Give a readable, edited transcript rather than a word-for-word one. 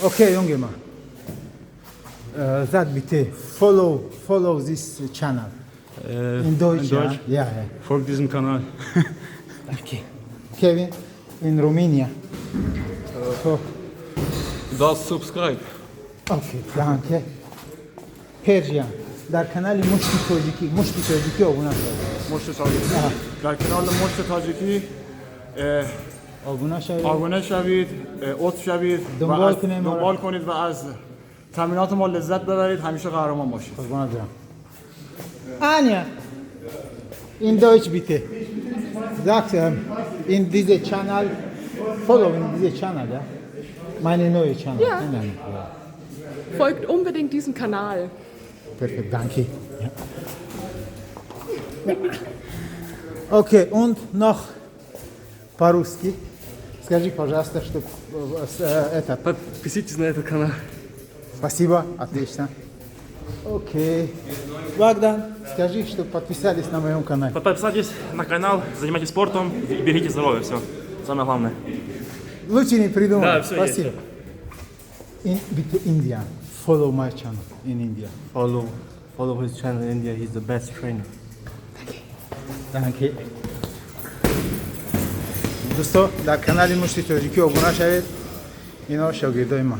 Okay, junge Mann. Sag bitte, follow this channel. In Deutsch, in Deutsch? Ja, ja. Folgt diesem Kanal. Danke. Kevin, in Romania. So. Das subscribe. Okay, danke. Persian. در کانال مشتی تاجیکی آبونه شد. مشت تاجیکی. در کانال مشت تاجیکی آبونه شوید، عضو شوید دنبال کنید و از تمرینات ما لذت ببرید، همیشه قهرمان باشید. قربانت برم. Anja, in Deutsch bitte. Sagt in diese Channel, follow in diese Channel, ja? Meine neue Channel. Ja. Folgt unbedingt diesem Kanal. Perfekt, danke. Ja. Окей, und noch по-русски. Скажи, пожалуйста, что это. Подписывайтесь на этот канал. Спасибо, отлично. Окей. Богдан, скажи, что подписались на моем канале. Подписывайтесь на канал, занимайтесь спортом и берегите здоровье. Все. Самое главное. Лучше не придумал. Да, все Спасибо. Bitte India. Follow my channel in India. Follow his channel in India. He's the best trainer. Danke. دوستو در کانال مشتی تاجیکی آبونه شوید. اینا شاگردای ما.